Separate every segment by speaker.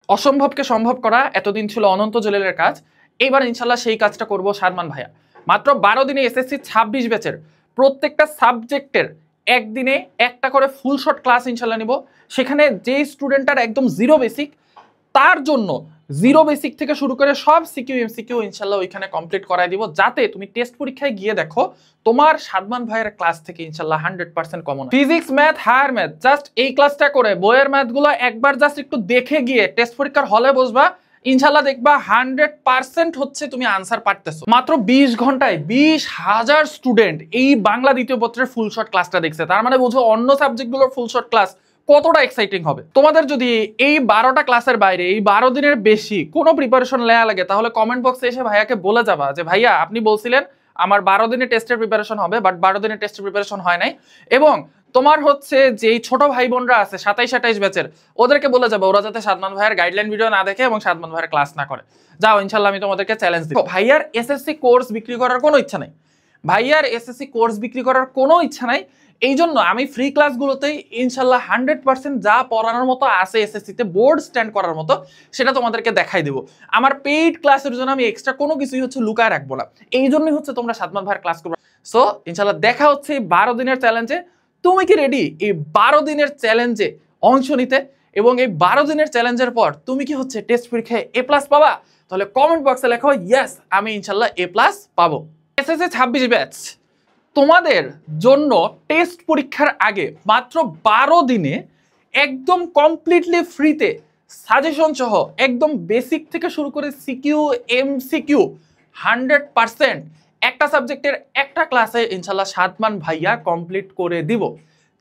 Speaker 1: অসম্ভবকে সম্ভব করা এতদিন ছিল অনন্ত জলিলের কাজ। এইবার ইনশাল্লাহ সেই কাজটা করব সাদমান ভাইয়া। মাত্র 12 দিনে এসএসসি 26 ব্যাচের প্রত্যেকটা সাবজেক্টের একদিনে একটা করে ফুল শর্ট ক্লাস ইনশাল্লাহ নিব। সেখানে যে স্টুডেন্টটার একদম জিরো বেসিক, তার জন্য জিরো বেসিক থেকে শুরু করে সব সিকিউ এমসিকিউ ইনশাল্লাহ ওইখানে কমপ্লিট করাই দিব, যাতে তুমি টেস্ট পরীক্ষায় গিয়ে দেখো তোমার সাদমান ভাইয়ের ক্লাস থেকে ইনশাল্লাহ 100% কমন। Physics, math, higher math, just এই ক্লাসটা করে বইয়ের ম্যাথগুলো একবার জাস্ট একটু দেখে গিয়ে টেস্ট পরীক্ষার হলে বসবা, ইনশাল্লাহ দেখবা 100% হচ্ছে তুমি আনসার পারতেছো। মাত্র 20 ঘন্টায় 20,000 স্টুডেন্ট এই বাংলা দ্বিতীয় পত্রের ফুল শর্ট ক্লাসটা দেখছে। তার মানে বুঝো অন্য সাবজেক্টগুলোর ফুল শর্ট ক্লাস কতটা এক্সাইটিং হবে। তোমাদের যদি এই 12টা ক্লাসের বাইরে এই 12 দিনের বেশি কোনো প্রিপারেশন নেওয়া লাগে, তাহলে কমেন্ট বক্সে এসে ভাইয়াকে বলে যাবা যে ভাইয়া আপনি বলছিলেন আমার 12 দিনের টেস্টের প্রিপারেশন হবে, বাট 12 দিনের টেস্টের প্রিপারেশন হয় নাই। এবং তোমার হচ্ছে যে ছোট ভাই বোনরা আছে 27-28 ব্যাচের, ওদেরকে বলে যাবে ওরা যাতে সাদমান ভাইয়ের গাইডলাইন ভিডিও না দেখে এবং সাদমান ভাইয়ের ক্লাস না করে। যাও ইনশাল্লাহ আমি তোমাদেরকে চ্যালেঞ্জ দিই। ভাইয়ার এসএসসি কোর্স বিক্রি করার কোনো ইচ্ছা নাই, ভাইয়ার এসএসসি কোর্স বিক্রি করার কোনো ইচ্ছা নাই। এই জন্য আমি ফ্রি ক্লাসগুলোতেই ইনশাল্লাহ 100% যা পড়ানোর মতো আছে এসএসসিতে বোর্ড স্ট্যান্ড করার মতো সেটা তোমাদেরকে দেখাই দেবো। আমার পেইড ক্লাসের জন্য আমি এক্সট্রা কোনো কিছুই হচ্ছে লুকায় রাখবো না। এই জন্যই হচ্ছে তোমরা সাদমান ভাইয়ের ক্লাস করবে। সো ইনশাল্লাহ দেখা হচ্ছে এই 12 দিনের চ্যালেঞ্জে। তুমি কি রেডি এই 12 দিনের চ্যালেঞ্জে অংশ নিতে? এবং এই 12 দিনের চ্যালেঞ্জের পর তুমি কি হচ্ছে টেস্ট পরীক্ষায় এ প্লাস পাবা? তাহলে কমেন্ট বক্সে লেখো ইয়েস আমি ইনশাল্লাহ এ প্লাস পাবো। এসএসসি 26 ব্যাচ তোমাদের জন্য টেস্ট পরীক্ষার আগে মাত্র 12 দিনে একদম কমপ্লিটলি ফ্রিতে সাজেশন সহ একদম বেসিক থেকে শুরু করে সিকিউ এমসিকিউ 100% একটা সাবজেক্টের একটা ক্লাসে ইনশাল্লাহ সাদমান ভাইয়া কমপ্লিট করে দিব।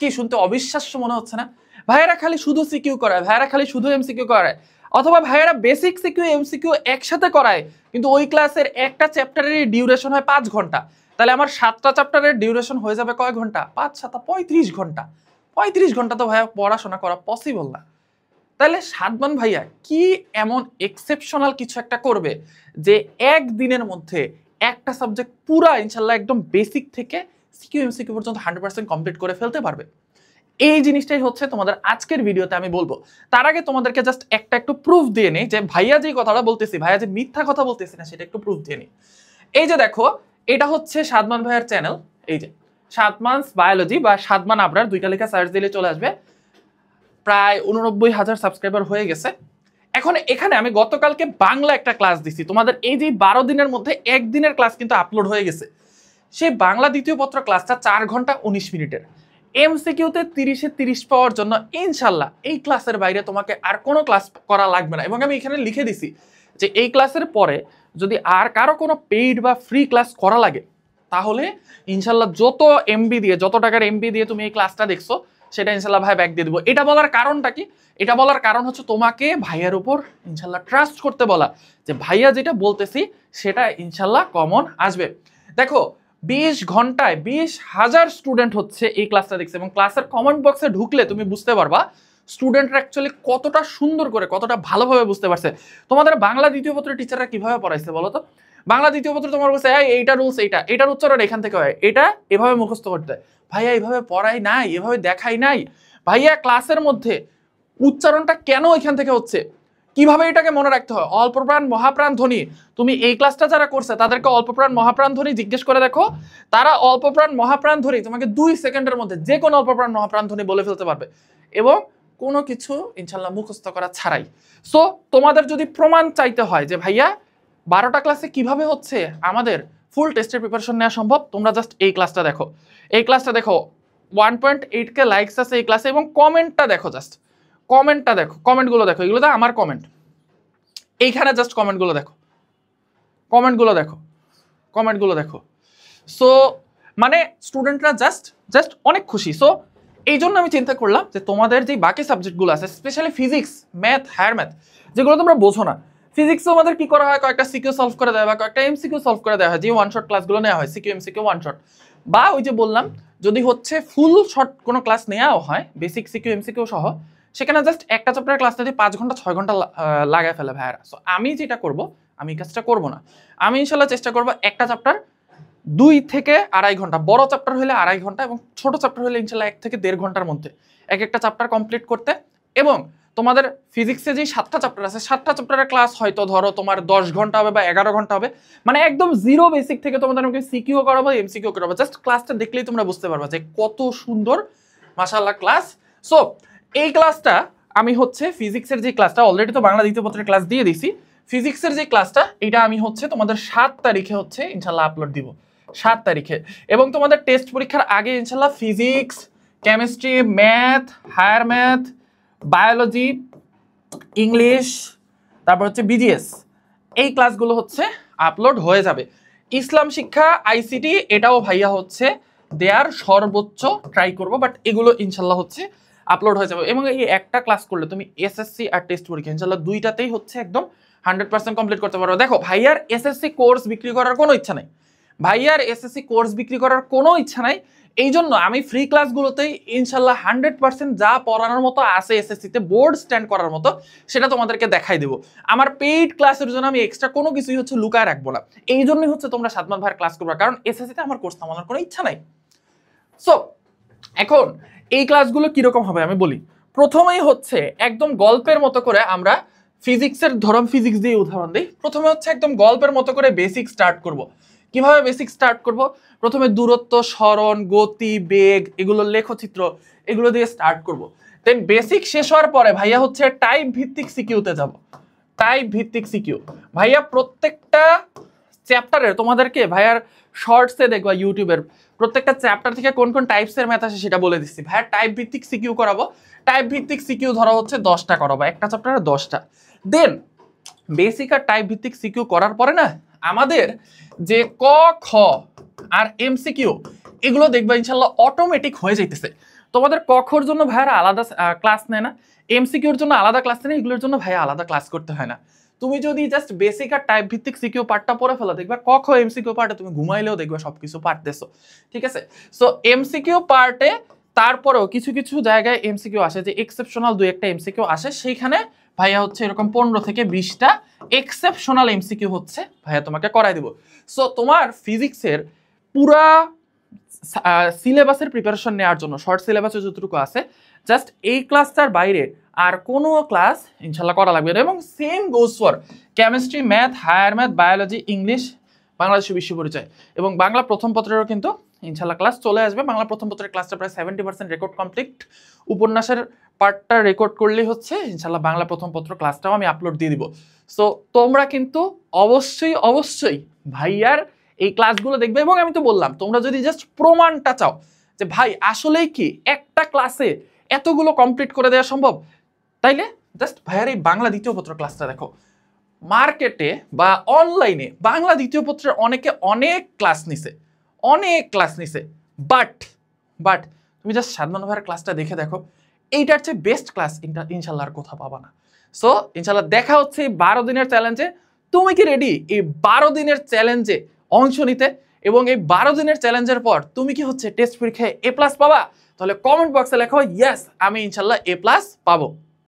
Speaker 1: কি শুনতে অবিশ্বাস্য মনে হচ্ছে না? ভাইয়ারা খালি শুধু সিকিউ করায়, ভাইয়ারা খালি শুধু এমসিকিউ করায়, অথবা ভাইয়ারা বেসিক সিকিউ এমসিকিউ একসাথে করায়, কিন্তু ওই ক্লাসের একটা চ্যাপ্টারের ডিউরেশন হয় 5 ঘন্টা। তাহলে আমার 7টা চ্যাপ্টারের ডিউরেশন হয়ে যাবে কয় ঘন্টা? 5-7 35 ঘন্টা। 35 ঘন্টা তো ভাইয়া পড়াশোনা করা পসিবল না। তাহলে সাদমান ভাইয়া কি এমন এক্সেপশনাল কিছু একটা করবে যে একদিনের মধ্যে একটা সাবজেক্ট পুরা ইনশাল্লাহ একদম বেসিক থেকে সিকিউ এমসিকিউ পর্যন্ত 100% কমপ্লিট করে ফেলতে পারবে? এই জিনিসটাই হচ্ছে তোমাদের আজকের ভিডিওতে আমি বলবো। তার আগে তোমাদেরকে জাস্ট একটা একটু প্রুফ দিয়ে নেই যে ভাইয়া যে কথাটা বলতেছি, ভাইয়া যে মিথ্যা কথা বলতেছি না, সেটা একটু প্রুফ দিয়ে নিই। এই যে দেখো, এটা হচ্ছে সাদমান ভাইয়ের চ্যানেল। এই যে সাদমানস বায়োলজি বা সাদমান আবরার, দুইটা লেখা সার্চ দিলে চলে আসবে। প্রায় 89,000 সাবস্ক্রাইবার হয়ে গেছে। এখন এখানে আমি গতকালকে বাংলা একটা ক্লাস দিছি তোমাদের। এই যে 12 দিনের মধ্যে একদিনের ক্লাস কিন্তু আপলোড হয়ে গেছে। সেই বাংলা দ্বিতীয় পত্র ক্লাসটা 4 ঘন্টা 19 মিনিটের। এমসিকিউতে 30-এ 30 পাওয়ার জন্য ইনশাল্লাহ এই ক্লাসের বাইরে তোমাকে আর কোনো ক্লাস করা লাগবে না। এবং আমি এখানে লিখে দিছি যে এই ক্লাসের পরে যদি আর কারো কোনো পেইড বা ফ্রি ক্লাস করা লাগে, তাহলে ইনশাল্লাহ যত এমবি দিয়ে, যত টাকার এমবি দিয়ে তুমি এই ক্লাসটা দেখছো, সেটা ইনশাল্লাহ ভাই ব্যাক দিয়ে দেবো। এটা বলার কারণটা কি? এটা বলার কারণ হচ্ছে তোমাকে ভাইয়ার উপর ইনশাল্লাহ ট্রাস্ট করতে বলা, যে ভাইয়া যেটা বলতেছি সেটা ইনশাল্লাহ কমন আসবে। দেখো 20 ঘন্টায় 20,000 স্টুডেন্ট হচ্ছে এই ক্লাসটা দেখছে। এবং ক্লাসের কমেন্ট বক্সে ঢুকলে তুমি বুঝতে পারবা স্টুডেন্টরা অ্যাকচুয়ালি কতটা সুন্দর করে, কতটা ভালোভাবে বুঝতে পারছে। তোমাদের বাংলা দ্বিতীয় পত্রের টিচাররা কিভাবে পড়াইছে বলো তো? বাংলা দ্বিতীয় পত্র তোমার বলছে এইটা রুলস, এইটার উচ্চারণ এখান থেকে হয়, এটা এভাবে মুখস্থ করতে হয়। ভাইয়া এইভাবে পড়াই নাই, এভাবে দেখাই নাই। ভাইয়া ক্লাসের মধ্যে উচ্চারণটা কেন এখান থেকে হচ্ছে, কিভাবে এটাকে মনে রাখতে হয়, অল্পপ্রাণ মহাপ্রাণ ধ্বনি। তুমি এই ক্লাসটা যারা করছে তাদেরকে অল্পপ্রাণ মহাপ্রাণ ধ্বনি জিজ্ঞেস করে দেখো, তারা অল্পপ্রাণ মহাপ্রাণ ধ্বনি তোমাকে 2 সেকেন্ডের মধ্যে যে কোনো অল্পপ্রাণ মহাপ্রাণ ধ্বনি বলে ফেলতে পারবে, এবং কোনো কিছু ইনশাল্লাহ মুখস্থ করা ছাড়াই। সো তোমাদের যদি প্রমাণ চাইতে হয় যে ভাইয়া 12টা ক্লাসে কিভাবে হচ্ছে আমাদের ফুল টেস্টের প্রিপারেশন নেওয়া সম্ভব, তোমরা জাস্ট এই ক্লাসটা দেখো। এই ক্লাসটা দেখো, 1.8K লাইকস আছে এই ক্লাসে। এবং কমেন্টটা দেখো, জাস্ট কমেন্টটা দেখো, কমেন্টগুলো দেখো, এগুলো তো আমার কমেন্ট। এইখানে জাস্ট কমেন্টগুলো দেখো, কমেন্টগুলো দেখো, কমেন্টগুলো দেখো। সো মানে স্টুডেন্টরা জাস্ট অনেক খুশি। সো এই জন্য আমি চিন্তা করলাম যে তোমাদের যে বাকি সাবজেক্টগুলো আছে, specially physics, math, higher math, যেগুলো তোমরা বোঝো না, ফিজিক্সে আমাদের কি করা হয়, কয়েকটা সিকিউ সলভ করে দেওয়া হয় বা কয়েকটা এমসিকিউ সলভ করে দেওয়া হয়, যে ওয়ান শট ক্লাসগুলো নেওয়া হয়, সিকিউ এমসিকিউ ওয়ান শট। বা ওই যে বললাম, যদি হচ্ছে ফুল শর্ট কোনো ক্লাস নেওয়াও হয় বেসিক সিকিউ এমসিকিউ সহ, সেখানে জাস্ট একটা চ্যাপ্টার ক্লাস নিতে 5 ঘন্টা 6 ঘন্টা লাগায় ফেলে ভাইয়ারা। সো আমি যেটা করব, আমি এই কাজটা করবো না। আমি ইনশাল্লাহ চেষ্টা করবো একটা চ্যাপ্টার 2 থেকে 2.5 ঘন্টা, বড় চ্যাপ্টার হলে 2.5 ঘন্টা এবং ছোট চ্যাপ্টার হলে ইনশাল্লাহ 1 থেকে 1.5 ঘন্টার মধ্যে এক একটা চ্যাপ্টার কমপ্লিট করতে। এবং তোমাদের ফিজিক্সে যে 7টা চ্যাপ্টার আছে 7টা চ্যাপ্টারের ক্লাস হয়তো ধরো তোমার 10 ঘন্টা হবে বা 11 ঘন্টা হবে, মানে একদম জিরো বেসিক থেকে তোমাদের আমাকে সিকিউ করাবো এমসিকিউ করাবো। জাস্ট ক্লাসটা দেখলেই তোমরা বুঝতে পারবে যে কত সুন্দর মাশাআল্লাহ ক্লাস। সো এই ক্লাসটা আমি হচ্ছে ফিজিক্সের যে ক্লাসটা অলরেডি তো বাংলা দ্বিতীয় পত্রের ক্লাস দিয়ে দিছি, ফিজিক্সের যে ক্লাসটা এটা আমি হচ্ছে তোমাদের 7 তারিখে হচ্ছে ইনশাল্লাহ আপলোড দিব, 7 তারিখে। এবং তোমাদের টেস্ট পরীক্ষার আগে ইনশাল্লাহ physics, chemistry, math, higher math, biology, English, তারপর হচ্ছে বিজিএস, এই ক্লাসগুলো হচ্ছে আপলোড হয়ে যাবে। ইসলাম শিক্ষা, আইসিটি এটাও ভাইয়া হচ্ছে দেয়ার সর্বোচ্চ ট্রাই করব, বাট এগুলো ইনশাল্লাহ হচ্ছে আপলোড হয়ে যাবে। এবং এই একটা ক্লাস করলে তুমি এসএসসি আর টেস্ট পরীক্ষা ইনশাল্লাহ দুইটাতেই হচ্ছে একদম 100% কমপ্লিট করতে পারো। দেখো ভাইয়ার এসএসসি কোর্স বিক্রি করার কোনো ইচ্ছা নাই, ভাইয়ার এসএসসি কোর্স বিক্রি করার কোনো ইচ্ছা নাই। এই জন্য আমি ফ্রি ক্লাসগুলোতেই ইনশাল্লাহ 100% যা পড়ানোর মতো আছে এসএসসিতে বোর্ড স্ট্যান্ড করার মতো সেটা তোমাদেরকে দেখাই দেবো। আমার পেইড ক্লাসের জন্য আমি এক্সট্রা কোনো কিছুই হচ্ছে লুকায় রাখবো না। এই জন্যই হচ্ছে তোমরা সাদমান ভাইয়ের ক্লাস করবে, কারণ এসএসসিতে আমার কোর্স থামানোর কোনো ইচ্ছা নাই। সো এখন এই ক্লাসগুলো কিরকম হবে আমি বলি। প্রথমেই হচ্ছে একদম গল্পের মতো করে আমরা ফিজিক্সের ধরন, ফিজিক্স দিয়ে উদাহরণ দিই। প্রথমে হচ্ছে একদম গল্পের মতো করে বেসিক স্টার্ট করব। কিভাবে বেসিক স্টার্ট করব? প্রথমে দূরত্ব, সরণ, গতি, বেগ, এগুলোর লেখচিত্র, এগুলো দিয়ে স্টার্ট করব। দেন বেসিক শেষ হওয়ার পরে ভাইয়া হচ্ছে টাইপ ভিত্তিক সিকিউতে যাব। টাইপ ভিত্তিক সিকিউ ভাইয়া প্রত্যেকটা চ্যাপ্টারের তোমাদেরকে ভাইয়ার শর্টসে দেখবা ইউটিউবের প্রত্যেকটা চ্যাপ্টার থেকে কোন কোন টাইপসের ম্যাথ আসে সেটা বলে দিচ্ছি। ভাইয়া টাইপ ভিত্তিক সিকিউ করাবো। টাইপ ভিত্তিক সিকিউ ধরা হচ্ছে 10টা করাবো, একটা চ্যাপ্টারে 10টা। দেন বেসিক আর টাইপ ভিত্তিক সিকিউ করার পরে না আমাদের যে ক, খ আর এমসিকিউ এগুলো দেখবা ইনশাল্লাহ অটোমেটিক হয়ে যাইতেছে। তোমাদের ক খর জন্য ভাইয়ারা আলাদা ক্লাস নেয় না, এমসিকিউর জন্য আলাদা ক্লাস নেয়, এগুলোর জন্য ভাইয়া আলাদা ক্লাস করতে হয় না। তুমি যদি জাস্ট বেসিক আর টাইপ ভিত্তিক সিকিউ পার্টটা পড়ে ফেলো, দেখবা ক খ এমসিকিউ পার্টে তুমি ঘুমাইলেও দেখবা সবকিছু পারতেছো। ঠিক আছে, সো এমসিকিউ পার্টে তারপরেও কিছু কিছু জায়গায় এমসিকিউ আসে, যে এক্সেপশনাল দুই একটা এমসিকিউ আসে, সেইখানে ভাইয়া হচ্ছে এরকম 15 থেকে 20টা এক্সেপশনাল এমসিকিউ হচ্ছে ভাইয়া তোমাকে করাই দিব। সো তোমার ফিজিক্সের পুরা সিলেবাসের প্রিপারেশন নেওয়ার জন্য শর্ট সিলেবাসে যতটুকু আছে জাস্ট এই ক্লাসটার বাইরে আর কোনো ক্লাস ইনশাল্লাহ করা লাগবে না। এবং same goes for chemistry, math, higher math, biology, English, Bangladesh বিশ্ব পরিচয় এবং বাংলা প্রথম পত্রেরও কিন্তু ইনশাল্লাহ ক্লাস চলে আসবে। বাংলা প্রথম পত্রের ক্লাসটা প্রায় 70% রেকর্ড কমপ্লিট। উপন্যাসের পার্টটা রেকর্ড করলেই হচ্ছে ইনশাল্লাহ বাংলা প্রথম পত্র ক্লাসটাও আমি আপলোড দিয়ে দিব। সো তোমরা কিন্তু অবশ্যই অবশ্যই ভাইয়ার এই ক্লাসগুলো দেখবে। এবং আমি তো বললাম তোমরা যদি জাস্ট প্রমাণটা চাও যে ভাই আসলেই কি একটা ক্লাসে এতগুলো কমপ্লিট করে দেওয়া সম্ভব, তাইলে জাস্ট ভাইয়ার এই বাংলা দ্বিতীয় পত্র ক্লাসটা দেখো। মার্কেটে বা অনলাইনে বাংলা দ্বিতীয় পত্রের অনেকে অনেক ক্লাস নিছে, বাট তুমি জাস্ট সাদমান ভাইয়ের ক্লাসটা দেখে দেখো, এইটার চেয়ে বেস্ট ক্লাস ইনশাল্লাহ আর কোথাও পাবা না। সো ইনশাল্লাহ দেখা হচ্ছে এই 12 দিনের চ্যালেঞ্জে। তুমি কি রেডি এই 12 দিনের চ্যালেঞ্জে অংশ নিতে? এবং এই 12 দিনের চ্যালেঞ্জের পর তুমি কি হচ্ছে টেস্ট পরীক্ষায় A+ পাবা? তাহলে কমেন্ট বক্সে লেখো ইয়েস আমি ইনশাল্লাহ A+ পাবো।